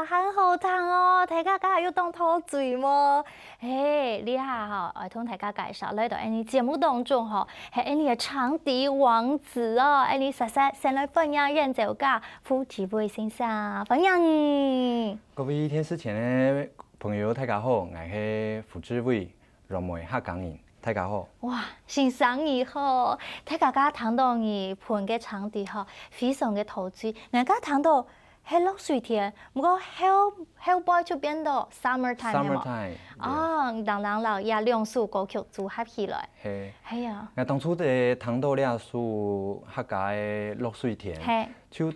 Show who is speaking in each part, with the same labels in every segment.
Speaker 1: 很好听哦！大家有当陶醉吗？嘿，厉害哈！我同大家介绍来到你节目当中哈，系你的长笛王子哦，你实实先来分享演奏家胡志伟先生，分享。
Speaker 2: 各位电视前的朋友，大家好，我是胡志伟，热门客家人，大家好。
Speaker 1: 哇，先生你好，大家听到你弹嘅长笛哈，非常嘅陶醉，人家聽到。係落水天，不過 Hellboy 就變到 Summertime 係嘛？哦，當然啦，也兩首歌曲組合起來。係啊。
Speaker 2: 我當初在聽到兩首客家的落水天，就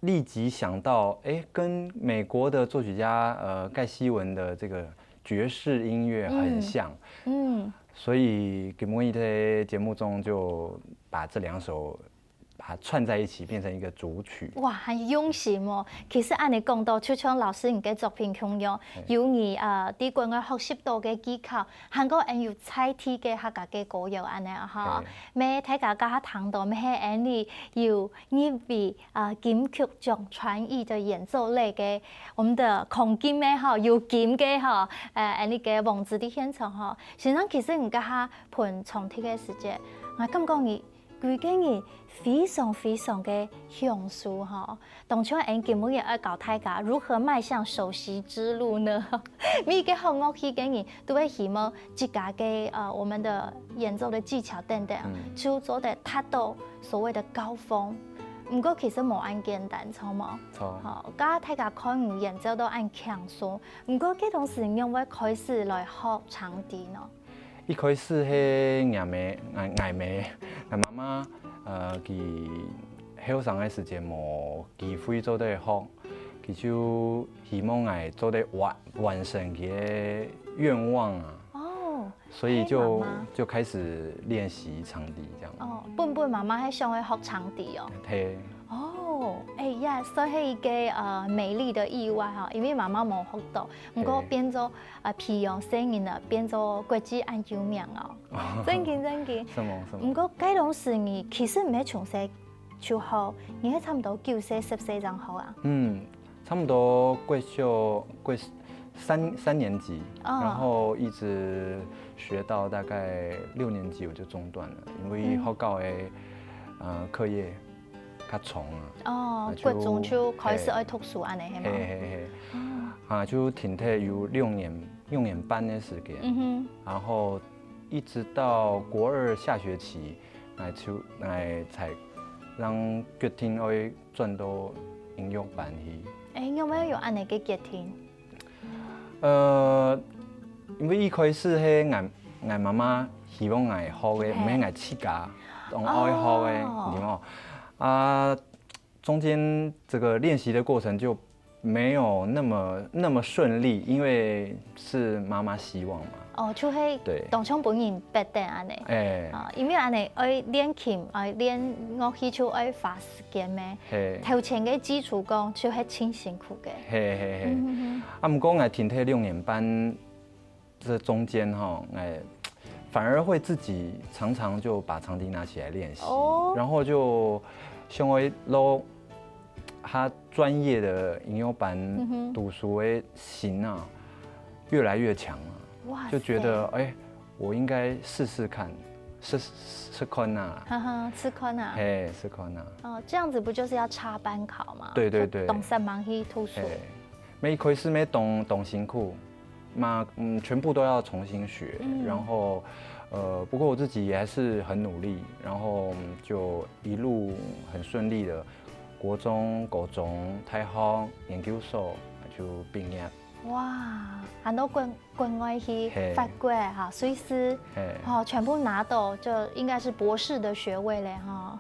Speaker 2: 立即想到，跟美國的作曲家蓋希文的這個爵士音樂很像。所以給我在節目中就把這兩首。把它串在一起，變成一個主曲。
Speaker 1: 哇，很用心哦！其實按你講到，就像老師你嘅作品咁樣，有你啲國外學習到嘅技巧，韓國人有採體嘅客家嘅歌謠安尼哈。咩睇大家聽到咩係安尼有因為金曲獎傳藝嘅演奏類嘅，我們的孔金嘅哈，有金嘅哈，安尼嘅王子的現場哈。現在其實人家下盤重聽嘅時間，我感覺你。佢嘅人非常嘅享受哈，當初俺節目也要教大家如何邁向首席之路呢？每個學樂器嘅人都會希望自家嘅我們的演奏的技巧等等，就做得達到所謂的高峰。唔過其實冇咁簡單，錯冇？
Speaker 2: 錯。
Speaker 1: 好，家大家看唔演奏到咁強鬆，唔過幾當時因為開始來學長笛呢？
Speaker 2: 一開始係嗌妹，我媽媽佢後生嘅時間冇機會做得學，佢就希望我做得完成佢願望啊。哦。所以就開始練習長笛，這樣。哦，
Speaker 1: 本媽媽係想去學長笛哦。
Speaker 2: 係。
Speaker 1: 哦，呀，所以係一個美麗的意外哈，因為媽媽冇學到，不過變咗培養聲音啦，變咗國際很有名哦。真嘅。
Speaker 2: 什麼？
Speaker 1: 不過嗰當時你其實唔係從細就學，你係差唔多9歲、10歲這樣學啊？
Speaker 2: 差唔多國三年級，然後一直學到大概6年級我就中斷了，因為學校嘅課業。較重啊！
Speaker 1: 哦，國中就開始愛讀書安尼係嘛？
Speaker 2: 就停退有6年半的時間，然後一直到國2下學期，才讓決定愛轉到音樂班去。
Speaker 1: 有冇有安尼嘅決定？
Speaker 2: 因為一開始係我媽媽希望我學嘅，唔係我自家當愛學嘅，點哦？中間這個練習的過程就沒有那麼順利，因為是媽媽希望嘛。哦，
Speaker 1: 就係當初本人決定安尼。因為安尼愛練琴，愛練樂器就愛花時間咩。頭前嘅基礎功就係挺辛苦嘅。
Speaker 2: 不過我停退6年半，這中間哈，反而會自己常常就把長笛拿起來練習，然後就想要攞他專業的音樂班讀書的心啊，越來越強啊，就覺得我應該試試看，試看啊，
Speaker 1: 試看啊，
Speaker 2: 試看啊。
Speaker 1: 哦，這樣子不就是要插班考嗎？
Speaker 2: 對，
Speaker 1: 懂什麼去讀書？
Speaker 2: 沒一開始沒懂辛苦。全部都要重新學，然後，不過我自己也還是很努力，然後就一路很順利的，國中、高中、大學、研究所就畢業。
Speaker 1: 哇，很多國外去法國哈、瑞士，全部拿到就應該是博士的學位咧哈。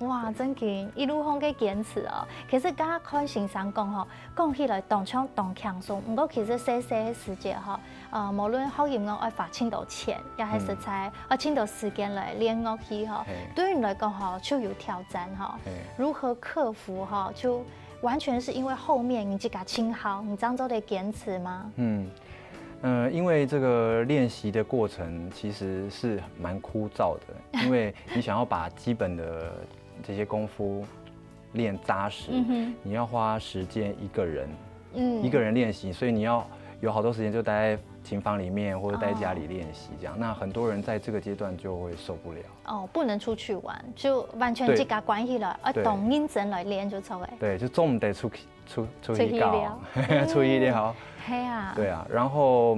Speaker 1: 哇，真嘅一路向嘅堅持哦。其實家看先生講吼，講起來當場當輕鬆，不過其實細嘅時間吼，無論學音樂愛花錢到錢，也係實在愛錢到時間來練樂器吼。對你來講吼，就有挑戰吼。如何克服吼，就完全是因為後面你自己親好，你這樣做的堅持嗎？
Speaker 2: 因為這個練習的過程其實是蠻枯燥的，因為你想要把基本的這些功夫練紮實，你要花時間一個人一个人练习，所以你要有好多时间就待在琴房里面或者待在家里练习这样。那很多人在这个阶段就会受不了。
Speaker 1: 哦，不能出去玩，就完全自家关起来，动认真来练就错诶。
Speaker 2: 对，就总唔得出去搞，出去了。
Speaker 1: 嘿啊。对啊，
Speaker 2: 然后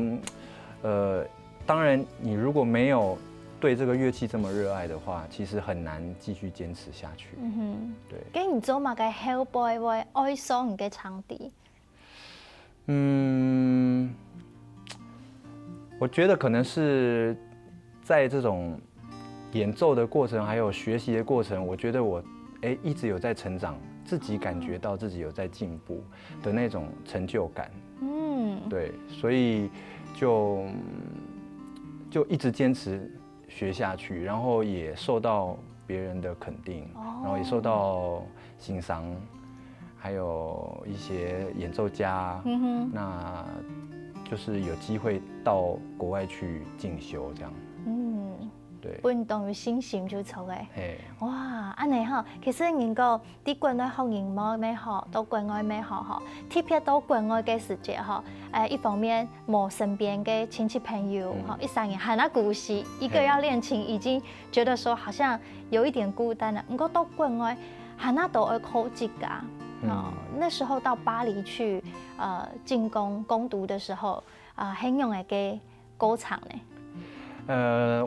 Speaker 2: 当然你如果没有对这个乐器这么热爱的话，其实很难继续坚持下去。对。咁
Speaker 1: 你做嘛个 help boy 会爱上你嘅长笛？
Speaker 2: 我觉得可能是在这种演奏的过程，还有学习的过程，我觉得我一直有在成长，自己感觉到自己有在进步的那种成就感。对，所以就一直坚持学下去，然后也受到别人的肯定，然后也受到欣赏，还有一些演奏家，那就是有机会到国外去进修这样。对，
Speaker 1: 运动有信心就错诶。哇，安尼吼，其实人讲伫国内学英文咩好，到国外咩好吼，特别到国外嘅时节吼，一方面冇身边嘅亲戚朋友，一三年喊他鼓习，一个要练琴，已经觉得说好像有一点孤单了。不过到国外，喊他都会考几个。那时候到巴黎去进攻攻读的时候，很用的给歌唱呢。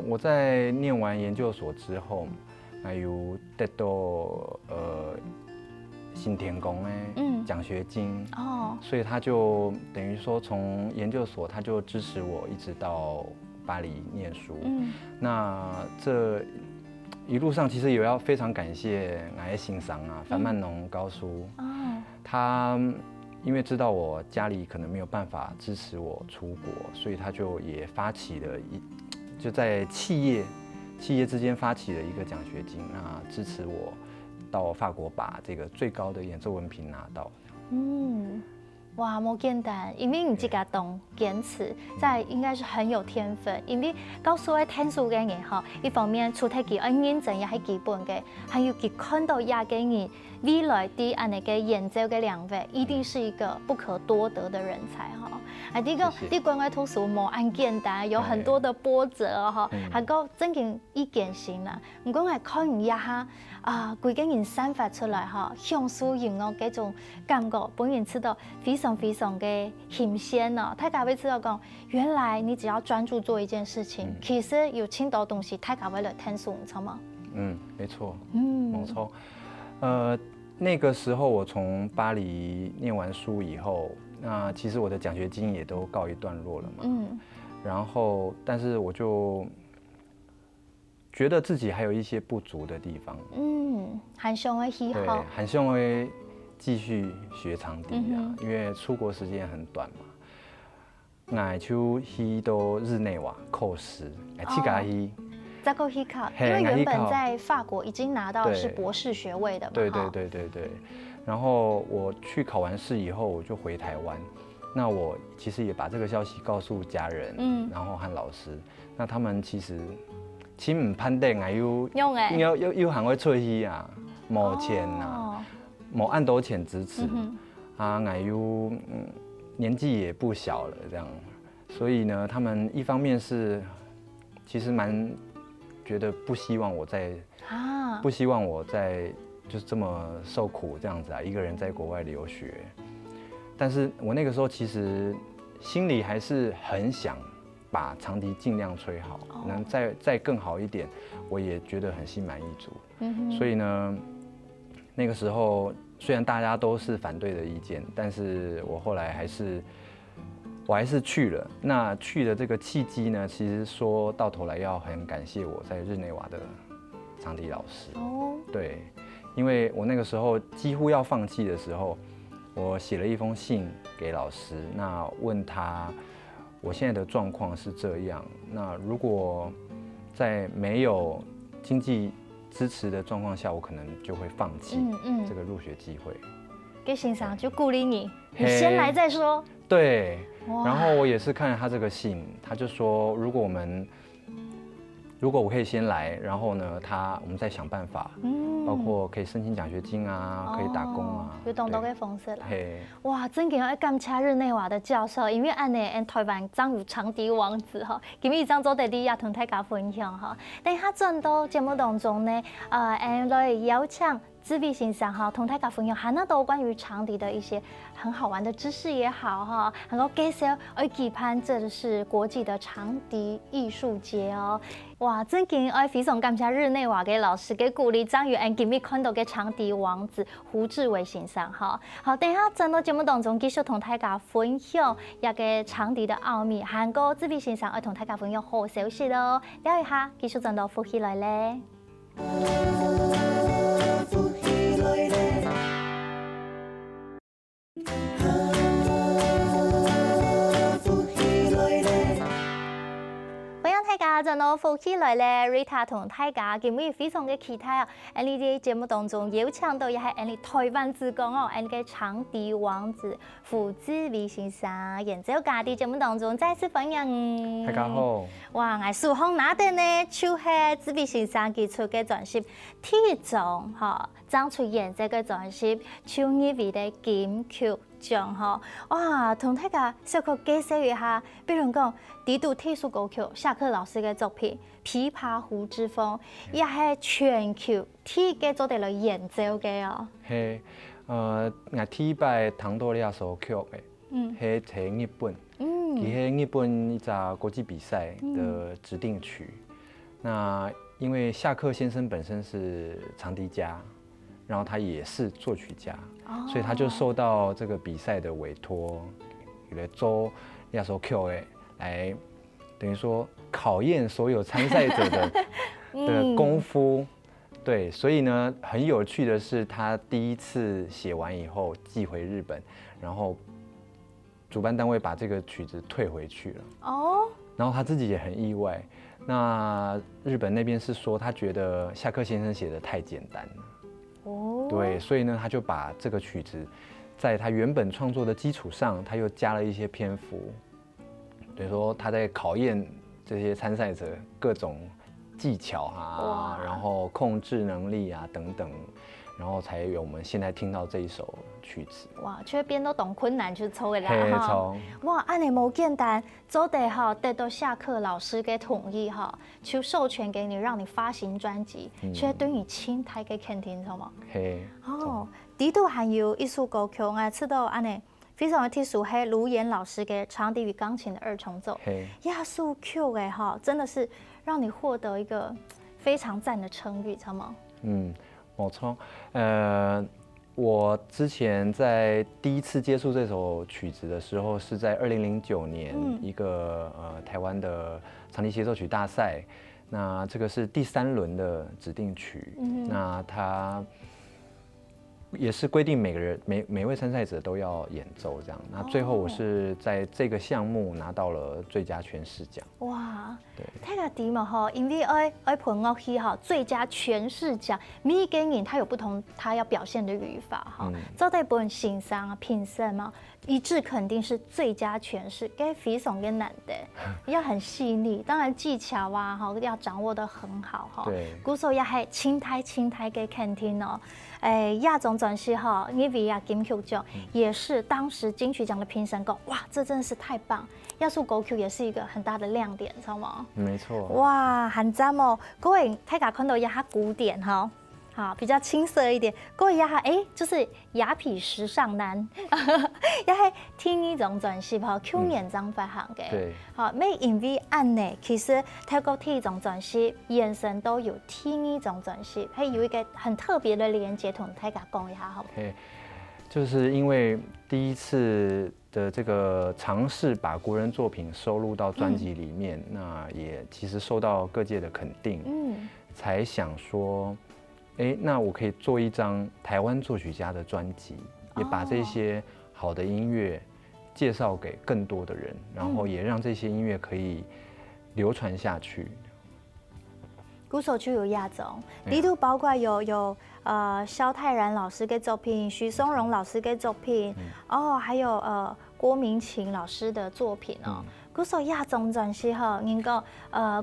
Speaker 2: 我在念完研究所之后，还有得到新天宫的奖学金，所以他就等于说从研究所他就支持我一直到巴黎念书。那这一路上其实也要非常感谢我的欣赏啊，樊曼农高叔，他因为知道我家里可能没有办法支持我出国，所以他就也发起了就在企业之间发起了一个奖学金，那支持我到法国把这个最高的演奏文凭拿到。
Speaker 1: 哇，冇简单，因为你这个懂坚持，在应该是很有天分。因为告诉我天数嘅人吼，一方面出体佢认真也係基本嘅，还有佢看到亚嘅人未来的安尼嘅演奏嘅两位，一定是一个不可多得的人才哈。第一个，你国外读书冇按简单，有很多的波折哈，还个真正意见性啦。唔过我看一下规个人散发出来哈，享受音乐嗰种感觉，本人知道非常嘅新鲜哦。大家会知道讲，原来你只要专注做一件事情，其实有青岛东西，大家会来探索，错吗？
Speaker 2: 没错，没错。那个时候我从巴黎念完书以后，那其实我的奖学金也都告一段落了嘛。然后，但是我就觉得自己还有一些不足的地方。
Speaker 1: 很想会喜好。
Speaker 2: 对，很想会继续学长笛啊，因为出国时间很短嘛。我就去到日内瓦扣10，去甲去。
Speaker 1: 再过去考，因为原本在法国已经拿到是博士学位的嘛。
Speaker 2: 对。然后我去考完试以后，我就回台湾。那我其实也把这个消息告诉家人，然后和老师。那他们其实唔判定啊，又行会出去啊，冇钱啊，冇按多钱支持啊，我又年纪也不小了这样，所以呢，他们一方面是其实蛮觉得不希望我在就是这么受苦这样子啊，一个人在国外留学。但是我那个时候其实心里还是很想把长笛尽量吹好，能再更好一点，我也觉得很心满意足。所以呢，那个时候虽然大家都是反对的意见，但是我后来还是去了。那去的这个契机呢，其实说到头来要很感谢我在日内瓦的长笛老师。对，因为我那个时候几乎要放弃的时候，我写了一封信给老师，那问他我现在的状况是这样，那如果在没有经济支持的状况下，我可能就会放弃这个入学机会。
Speaker 1: 给欣赏就鼓励你，你先来再说。
Speaker 2: 对，然后我也是看了他这个信，他就说如果我们如果我可以先来，然后呢，我们再想办法，包括可以申请奖学金啊，可以打工啊，
Speaker 1: 有同多嘅方式啦。
Speaker 2: 嘿，
Speaker 1: 哇，真嘅要感謝日內華的教授，因為安尼，台灣真有長笛王子吼，今日張做地啲也同大家分享吼。等下轉到節目當中呢，來邀請志偉先生哈，同大家分享很多關於長笛的一些很好玩的知識也好哈，能夠介紹我期盼這是國際的長笛藝術節哦。哇，真嘅我非常感謝日內華嘅老師嘅鼓勵，將與今日看到嘅長笛王子胡志偉先生哈。好，等下轉到節目當中繼續同大家分享一個長笛的奧秘，韓國志偉先生會同大家分享好消息咯。聊一下，繼續轉到福氣來咧。就攞福氣來咧 ，Rita 同大家今日非常嘅期待啊！喺呢啲節目當中邀請到也係喺台灣之光哦，喺個長笛王子胡志偉先生演奏家啲節目當中再次歡迎。
Speaker 2: 大家好。
Speaker 1: 哇！我數項拿的呢，就係志偉先生佢出嘅專輯《體重》哈，張出演奏嘅專輯《唱一位的金曲獎》哈。哇！同大家小可介紹一下，比如講。呢度特殊歌曲，夏克老師嘅作品《琵琶湖之風》，也係全球第一個做得嚟演奏嘅哦。
Speaker 2: 係，我第一擺唐多利亞首曲嘅，係喺日本，佢喺日本一個國際比賽的指定曲。那因為夏克先生本身是長笛家，然後他也是作曲家，所以他就受到這個比賽的委託，來做呢首曲嘅。來，等於說考驗所有參賽者的功夫，對，所以呢，很有趣的是，他第一次寫完以後寄回日本，然後主辦單位把這個曲子退回去了。哦，然後他自己也很意外。那日本那邊是說，他覺得夏克先生寫得太簡單了。哦，對，所以呢，他就把這個曲子，在他原本創作的基礎上，他又加了一些篇幅。等於說他在考驗這些參賽者各種技巧啊，然後控制能力啊等等，然後才有我們現在聽到這一首曲子。哇，這邊都懂困難去抽嘅啦哈。哇，安尼冇簡單，做得好得到夏克老師嘅同意哈，就授權給你，讓你發行專輯，卻對你親態嘅肯定，係嘛？係。哦，呢度還有一首歌曲啊，知道安尼。非常的特殊，係盧岩老師嘅長笛與鋼琴的二重奏，亞數 Q 哎哈，真的是讓你獲得一個非常讚的稱譽，知嗎？冇錯。我之前在第一次接觸這首曲子的時候，是在2009年一個台灣的長笛協奏曲大賽，那這個是第3輪的指定曲，那它。也是規定每位參賽者都要演奏這樣，那最後我是在這個項目拿到了最佳詮釋獎。哇，對，睇下點啊嗬，因為愛盤樂器哈，最佳詮釋獎，每個人他有不同他要表現的語法哈，做得本欣賞啊評審嘛，一致肯定是最佳詮釋，該非常嘅難的，要很細膩，當然技巧啊哈要掌握得很好哈。對，鼓手也係輕態嘅肯定哦。亞總專輯哈，因為金曲獎也是當時金曲獎的評審講，哇，這真的是太棒！亞數歌曲也是一個很大的亮點，知道嗎？沒錯。哇，很讚哦！各位大家看到一下古典哈，好比較青澀一點。各位一下，就是雅痞時尚男，也係聽一種專輯哈，去年剛發行嘅。對。好，咩因為按呢，其實透過聽一種專輯，延伸都有聽一種專輯，係有一個很特別的連接，同大家講一下好。Okay. 就是因為第一次的這個嘗試把國人作品收錄到專輯裡面，那也其實受到各界的肯定，才想說，那我可以做一張台灣作曲家的專輯，也把這些好的音樂介紹給更多的人，然後也讓這些音樂可以流傳下去。鼓手就有亞總，呢度包括有蕭泰然老師嘅作品，許松榮老師嘅作品，還有郭明琴老師的作品哦。
Speaker 1: 古说亚中专是吼，人讲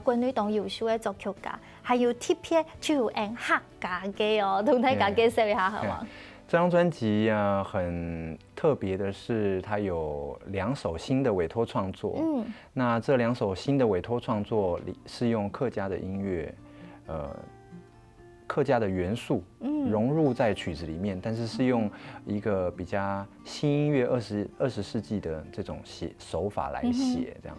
Speaker 1: 国内当优秀的作曲家，还有特别就用客家嘅哦，同大家介绍一下好吗？
Speaker 2: 这张专辑很特别的是，它有2首新的委托创作。那这2首新的委托创作里是用客家的音乐，客家的元素融入在曲子里面，但是是用一个比较新音乐20世纪的这种手法来写，这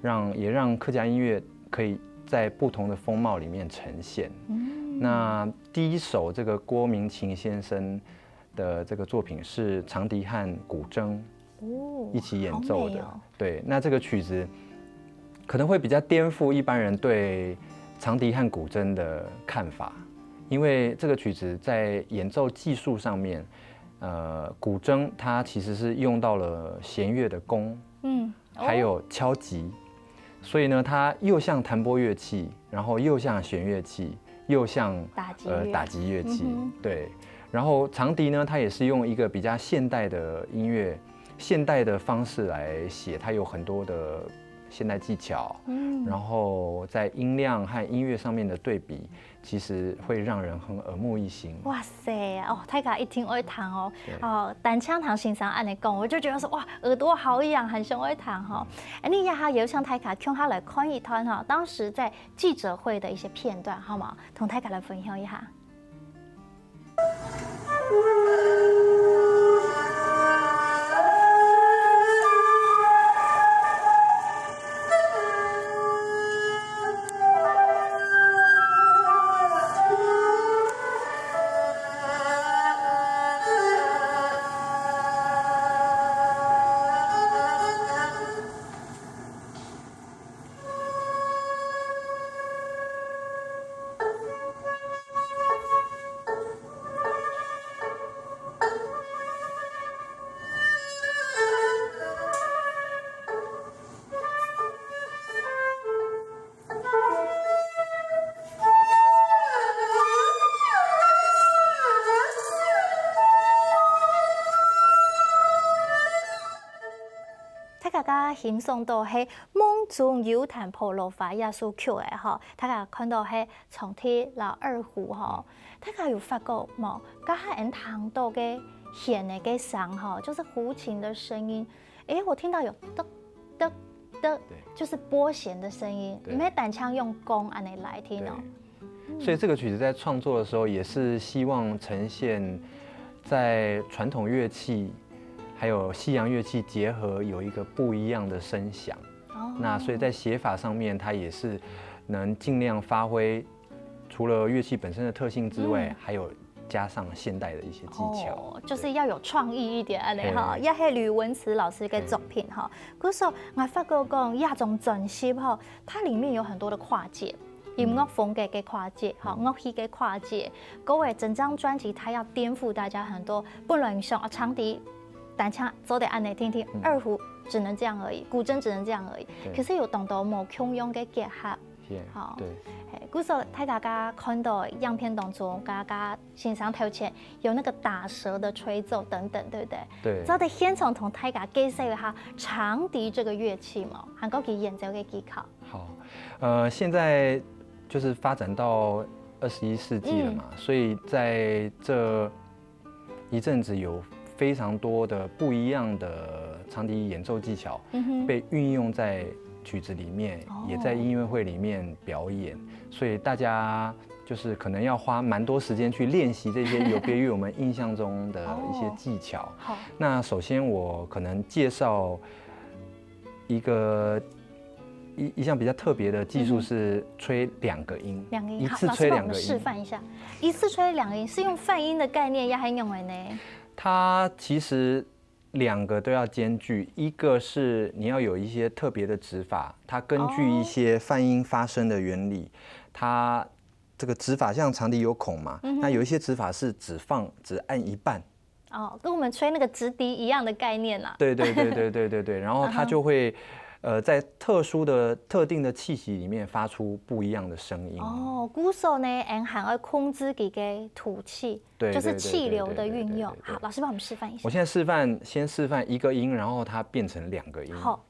Speaker 2: 样，也让客家音乐可以在不同的风貌里面呈现。那第1首这个郭明琴先生的这个作品是长笛和古筝一起演奏的，对，那这个曲子可能会比较颠覆一般人对长笛和古筝的看法。因为这个曲子在演奏技术上面，古筝它其实是用到了弦乐的弓，还有敲击，所以呢，它又像弹拨乐器，然后又像弦乐器，又像打击乐器，对。然后长笛呢，它也是用一个比较现代的音乐、现代的方式来写，它有很多的现代技巧，然后在音量和音乐上面的对比，其实会让人很耳目一新。
Speaker 1: 哇塞，哦，大家一听会弹哦，单枪弹欣赏按你讲，我就觉得说哇，耳朵好痒，很想会弹哈。你也有像大家看下来看一段哈，当时在记者会的一些片段，好吗？同大家来分享一下。大家欣赏到係夢中有彈婆羅花藝術曲嘅嗬，大家看到係長笛、老二胡嗬，大家有發覺冇？家下人聽到嘅弦嘅嘅聲嗬，就是胡琴的聲音。我聽到有嘚嘚嘚，就是撥弦的聲音，沒單槍用弓安尼來聽哦。
Speaker 2: 所以這個曲子在創作的時候，也是希望呈現在傳統樂器還有西洋樂器結合，有一個不一樣的聲響。那所以在寫法上面，它也是能盡量發揮除了樂器本身的特性之外，還有加上現代的一些技巧，
Speaker 1: 就是要有創意一點咧哈。也係呂文慈老師嘅作品哈。嗰時候我發覺講亞種整輯哈，它裡面有很多的跨界。音樂風格嘅跨界，樂器嘅跨界，各位整張專輯它要顛覆大家很多，不能像長笛、單槍走得按你聽聽，二胡只能這樣而已，古箏只能這樣而已。可是有當到冇共用嘅結合，好，對。嗰時候睇大家看到樣片當中，大家欣賞頭前有那個打舌的吹奏等等，對不對？
Speaker 2: 對。
Speaker 1: 就在現場同大家介紹一下長笛這個樂器嘛，韓國嘅演奏嘅技巧。
Speaker 2: 好，現在就是發展到21世紀了嘛，所以在這一陣子有非常多的不一樣的長笛演奏技巧被運用在曲子裡面，也在音樂會裡面表演，所以大家就是可能要花蠻多時間去練習這些有別於我們印象中的一些技巧。那首先我可能介紹一項比較特別的技術是吹2個音，一次吹2個音。
Speaker 1: 示範一下，一次吹2個音是用泛音的概念，也很用的呢。
Speaker 2: 它其實2個都要兼具，一個是你要有一些特別的指法，它根據一些泛音發聲的原理，它這個指法像長笛有孔嘛，那有一些指法是只按一半。
Speaker 1: 哦，跟我們吹那個直笛一樣的概念啦。
Speaker 2: 對，然後它就會在特定的氣息裡面發出不一樣的聲音。哦，
Speaker 1: 鼓手呢，還要控制自己吐氣，就是氣流的運用。好，老師幫我們示範一下。
Speaker 2: 我現在先示範1個音，然後它變成2個音。好。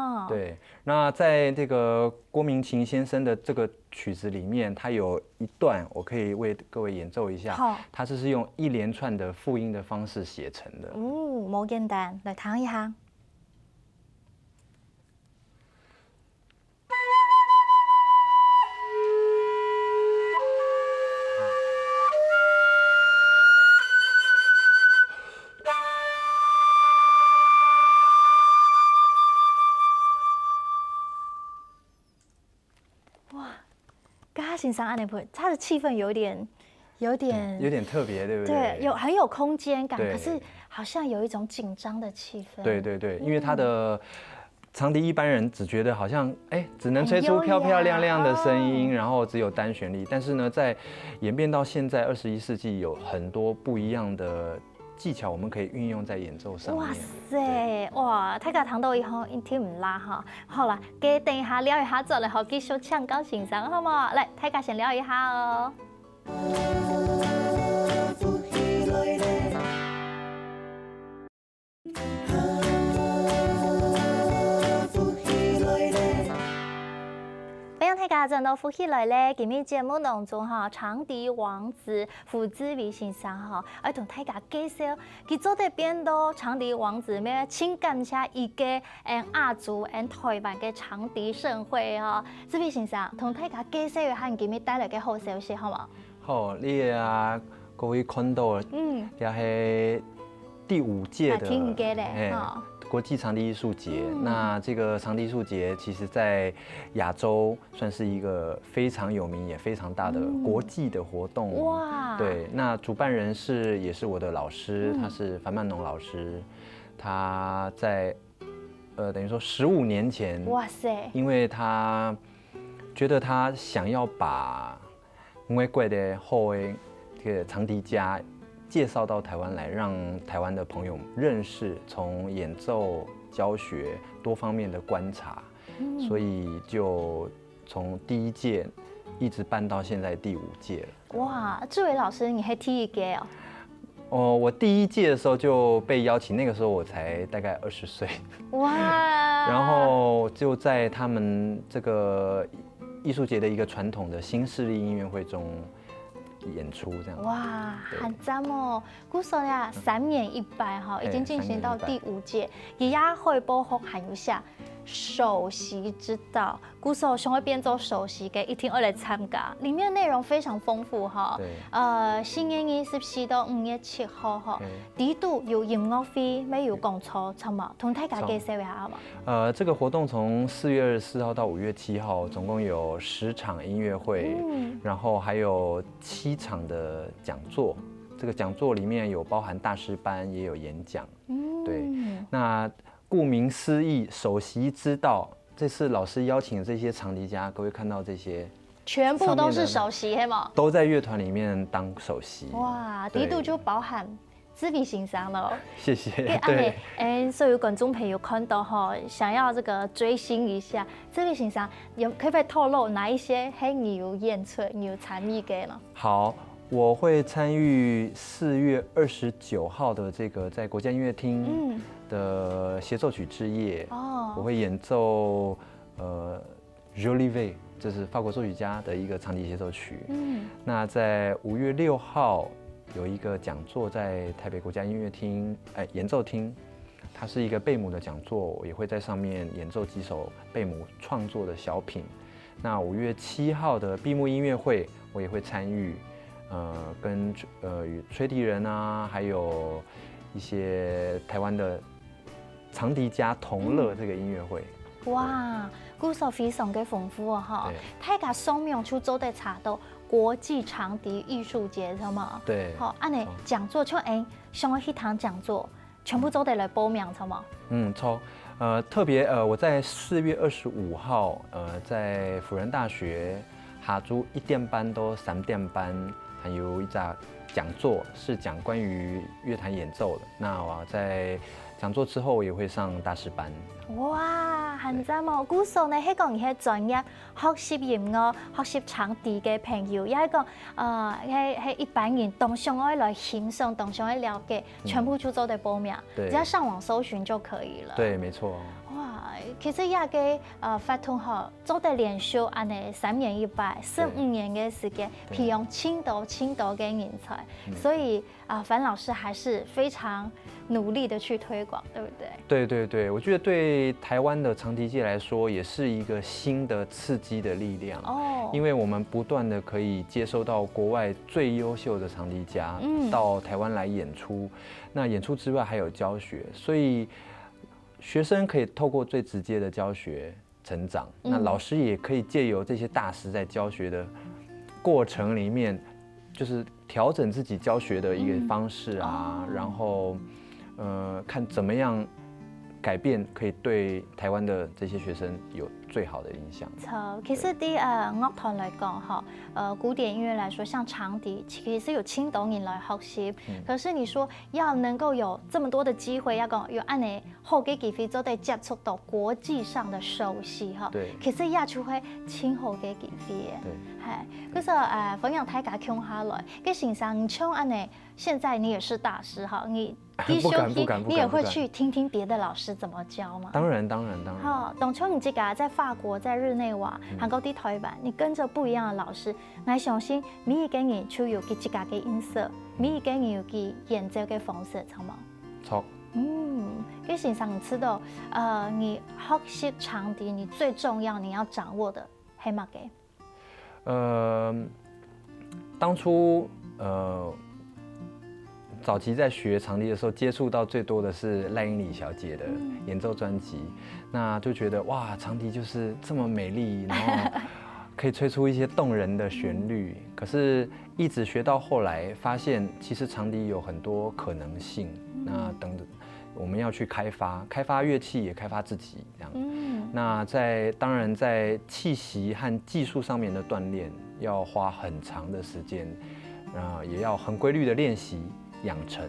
Speaker 1: 哈。
Speaker 2: 对，那在这个郭明琴先生的这个曲子里面，它有一段我可以为各位演奏一下。
Speaker 1: 好，
Speaker 2: 它是用一连串的复音的方式写成的。
Speaker 1: 哦，冇简单，来听一下。欣赏安内普，它的气氛有点
Speaker 2: 特别，对不对？
Speaker 1: 对，很有空间感，
Speaker 2: 可
Speaker 1: 是好像有一种紧张的气氛。
Speaker 2: 对，因为它的长笛一般人只觉得好像只能吹出漂漂亮亮的声音，然后只有单旋律。但是呢，在演变到现在21世纪，有很多不一样的技巧，我们可以运用在演奏上面。
Speaker 1: 哇塞，哇！大家聽到以後，聽唔啦哈？好啦，嘅等一下聊一下，再嚟好繼續唱歌欣賞，好冇？嚟，大家先聊一下哦。大家真到呼起來咧，今日節目當中哈，長笛王子胡志偉先生哈，要同大家介紹，佢做得變到長笛王子咩？請感謝一個亞洲台灣嘅長笛盛會哈，志偉先生同大家介紹一下今日帶來嘅好消息好嗎？
Speaker 2: 好，你啊各位看到，也係第5屆的国际长笛艺术节。那这个长笛艺术节，其实在亚洲算是一个非常有名也非常大的国际的活动。哇！对，那主办人也是我的老师，他是樊曼农老师，他在等于说15年前，哇塞！因为他觉得他想要把外国的好的这个长笛家介绍到台湾来，让台湾的朋友认识，从演奏、教学多方面的观察，所以就从第1届一直办到现在第5届了。
Speaker 1: 哇，志伟老师，你还第1届哦？
Speaker 2: 哦，我第1届的时候就被邀请，那个时候我才大概20岁。哇！然后就在他们这个艺术节的一个传统的新势力音乐会中演出这样。
Speaker 1: 哇，很赞哦！古时候呀，3年1班哈，已经进行到第5届，也也会包括含有下首席之道。古时候想要变做首席嘅，一定要来参加，里面内容非常丰富哈。4月24到5月7號哈，第度有音樂會，咩有講座，差唔多，同大家介紹一下好嗎？
Speaker 2: 這個活動從4月24號到5月7號，總共有10場音樂會，然後還有7場的講座。這個講座裡面有包含大師班，也有演講。對，那顧名思義，首席之道。這次老師邀請的這些長笛家，各位看到這些，
Speaker 1: 全部都是首席，係嗎？
Speaker 2: 都在樂團裡面當首席。
Speaker 1: 哇，呢度就包含志偉先生了。
Speaker 2: 謝謝。
Speaker 1: 對，所有觀眾朋友看到哈，想要這個追星一下，志偉先生可不可以透露哪一些係你有演出、你有參與嘅呢？
Speaker 2: 好。我會參與4月29號的這個在國家音樂廳的協奏曲之夜，我會演奏Jolivet，這是法國作曲家的一個長笛協奏曲。那在5月6號有一個講座在台北國家音樂廳演奏廳，它是一個貝母的講座，我也會在上面演奏幾首貝母創作的小品。那5月7號的閉幕音樂會，我也會參與。跟吹笛人啊，還有一些台灣的長笛家同樂這個音樂會。哇，故事非常嘅豐富啊！哈，大家上面就做得查到國際長笛藝術節，係嘛？對。好，按你講座像上一堂講座，全部都得來報名，係嘛？錯。特別我在4月25號，在輔仁大學下晝1點半到3點半。還有一場講座是講關於樂壇演奏的。那我在講座之後也會上大師班。
Speaker 1: 哇，很讚哦！古時候呢，係講係專業學習音樂、學習長笛嘅朋友，也係講係一般人都想要來欣賞、都想要了解，全部就都得報名，只要上網搜尋就可以了。
Speaker 2: 對，沒錯。
Speaker 1: 哇，其实也个发通吼，做得连续安尼3年1摆，4、5年的时间，培养青岛的人才，所以樊老师还是非常努力的去推广，对不对？
Speaker 2: 对对对，我觉得对台湾的长笛界来说，也是一个新的刺激的力量。哦，因为我们不断的可以接收到国外最优秀的长笛家到台湾来演出，那演出之外还有教学，所以学生可以透过最直接的教学成长，那老师也可以借由这些大师在教学的过程里面，就是调整自己教学的一个方式啊，然后看怎么样改变可以对台湾的这些学生有最好的影响。
Speaker 1: 其实对乐团来讲哈，古典音乐来说，像长笛，其实有青岛人来学习。可是你说要能够有这么多的机会，要讲有按呢好嘅机会，都得接触到国际上的熟悉哈。
Speaker 2: 对。
Speaker 1: 其实也就会挺好嘅机会嘅。
Speaker 2: 对。
Speaker 1: 係，嗰時分享大家傾下來，嘅先生唱按呢，現在你也是大師哈，你。
Speaker 2: 不敢，
Speaker 1: 你也会去听听别的老师怎么教吗？
Speaker 2: 当然。
Speaker 1: 好，当初你这个在法国、在日内瓦、韩国的台湾，你跟着不一样的老师，我相信每一个人就有佢自家嘅音色，每一个人有佢演奏嘅方式，錯嗎？
Speaker 2: 錯。
Speaker 1: 嘅先生，你知道，你學習長笛，你最重要你要掌握的係乜嘅？
Speaker 2: 當初早期在学长笛的时候，接触到最多的是赖英里小姐的演奏专辑，那就觉得哇，长笛就是这么美丽，然后可以吹出一些动人的旋律。可是，一直学到后来，发现其实长笛有很多可能性。那等着我们要去开发乐器，也开发自己这样。那当然在气息和技术上面的锻炼，要花很长的时间，也要很规律的练习。养成，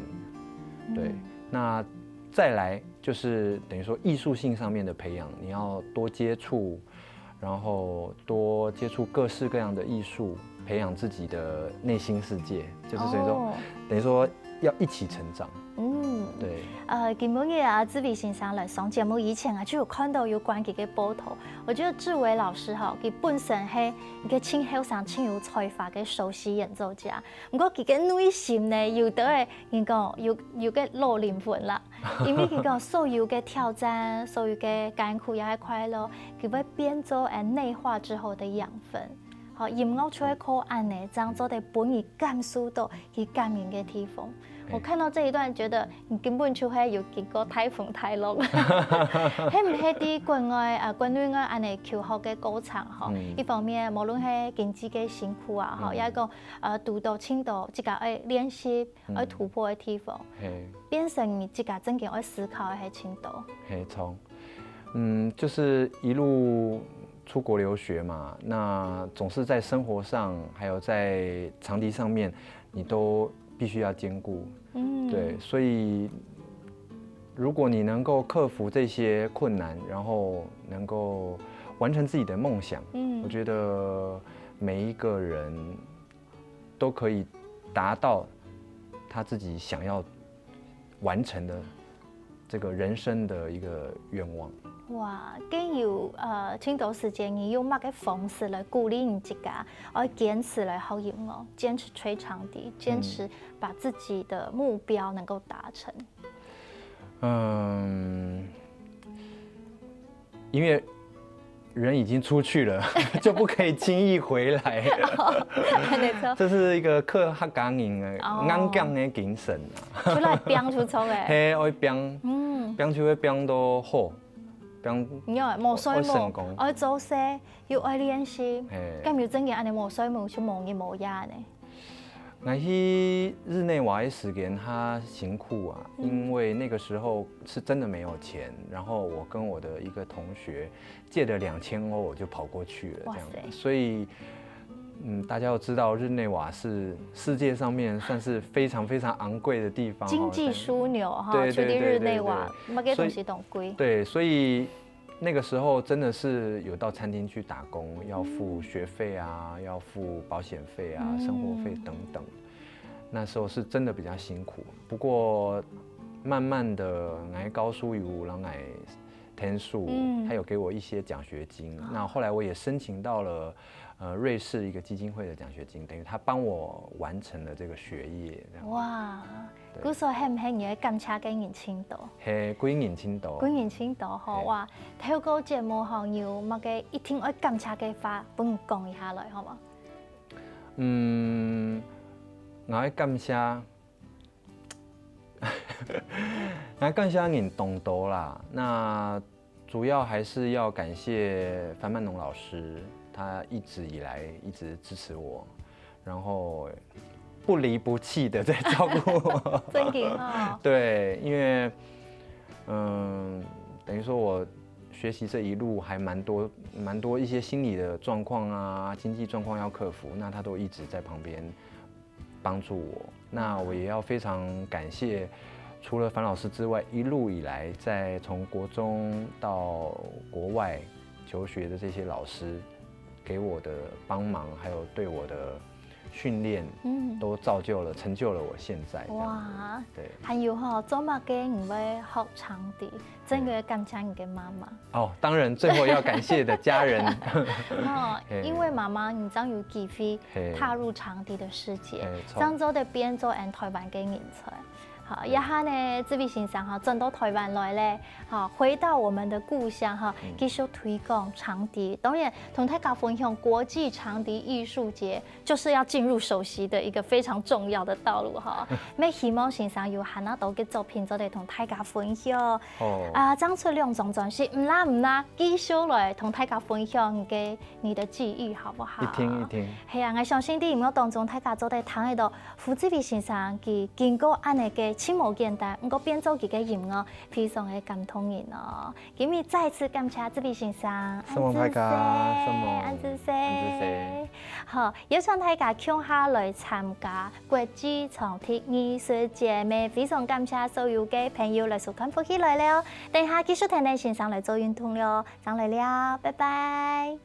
Speaker 2: 对，那再来就是等于说艺术性上面的培养，你要多接触，然后多接触各式各样的艺术，培养自己的内心世界，就是等于说要一起成长。对。
Speaker 1: 今日志伟先生来上节目以前就有看到有关佢嘅報道，我覺得志偉老師哈，佢本身係一個清後生、清有才華嘅首席演奏家，不過佢嘅內心呢，有得係佢講有個老靈魂啦，因為佢講所有嘅挑戰、所有嘅艱苦也係快樂，佢會變做內化之後的養分。好，音樂出嚟靠按呢，這樣做得本意感受到佢感人嘅地方。我看到這一段，覺得你根本就係有經過颱風颱浪，係唔係啲國內外安尼求學嘅過程吼？一方面無論係經濟嘅辛苦啊，吼，也講讀到青島自家愛練習、愛突破嘅地方，變成你自家真正愛思考嘅係青島。
Speaker 2: 就是一路出國留學嘛，那總是在生活上，還有在長笛上面，你都必須要兼顧，對，所以如果你能夠克服這些困難，然後能夠完成自己的夢想，我覺得每一個人都可以達到他自己想要完成的這個人生的一個願望。
Speaker 1: 哇！既有青島時間，你用乜嘅方式來鼓勵你自家，而堅持來學音樂，堅持吹長笛，堅持把自己的目標能夠達成。
Speaker 2: 因為人已經出去了，就不可以輕易回來。這是一個客家人的硬頸的精神啊！
Speaker 1: 出來拼出錯嘅，
Speaker 2: 係愛拼，拼就會拼到好。
Speaker 1: 因為無水無，愛做事要愛練習，咁要真嘅安尼無水無就無日無夜呢。
Speaker 2: 我去日內瓦的時間，他辛苦啊，因為那個時候是真的沒有錢，然後我跟我的一個同學借了2000歐，我就跑過去了，這樣，所以。大家要知道，日內瓦是世界上面算是非常非常昂貴的地方，
Speaker 1: 經濟樞紐哈，去的日內瓦，乜嘅東西都貴。
Speaker 2: 對，所以那個時候真的是有到餐廳去打工，要付學費啊，要付保險費啊，生活費等等。那時候是真的比較辛苦，不過慢慢的，我告訴有人天数，他有给我一些奖学金。那后来我也申请到了瑞士一个基金会的奖学金，等于他帮我完成了这个学业。
Speaker 1: 哇！古时候很唔很嘢感謝嘅年青度，
Speaker 2: 係幾年青度，
Speaker 1: 幾年青度嗬，哇！透過節目嗬，要乜嘅一定要感謝嘅話，幫我講一下來，好嗎？
Speaker 2: 我要感謝，我感謝人懂多啦。那主要還是要感謝樊曼農老師，他一直以來一直支持我，然後不離不棄的在照顧我。
Speaker 1: 真嘅哦。
Speaker 2: 對，因為等於說我學習這一路還蠻多一些心理的狀況啊，經濟狀況要克服，那他都一直在旁邊幫助我。那我也要非常感謝，除了樊老師之外，一路以來在從國中到國外求學的這些老師給我的幫忙，還有對我的訓練，都成就了我現在。
Speaker 1: 哇，
Speaker 2: 對，
Speaker 1: 還有哈，做乜嘅唔會學長笛，真嘅感謝你嘅媽媽。
Speaker 2: 哦，當然，最後要感謝的家人。
Speaker 1: 哦，因為媽媽你將有機會踏入長笛的世界，漳州的變奏and台灣嘅人才。好，一下呢，這位先生哈，轉到台灣來咧，好，回到我們的故鄉哈，繼續推廣長笛。當然，同大家分享國際長笛藝術節，就是要進入首席的一個非常重要的道路哈。咩希望先生有下那度嘅作品，就嚟同大家分享。哦。啊，張出兩種專輯，唔啦，繼續來同大家分享嘅你的記憶，好不好？
Speaker 2: 一聽。
Speaker 1: 係啊，我相信啲音樂當中，大家做得聽喺度，胡志偉先生佢經過安尼嘅。輕無簡單，不過變奏佢嘅音樂非常嘅感動人哦。今日再次感謝這位先生，安子生，好，邀請大家共下來參加國際長笛藝術節目，非常感謝所有嘅朋友來收看福氣來了。等下繼續聽你先生來做運動了，上來了，拜拜。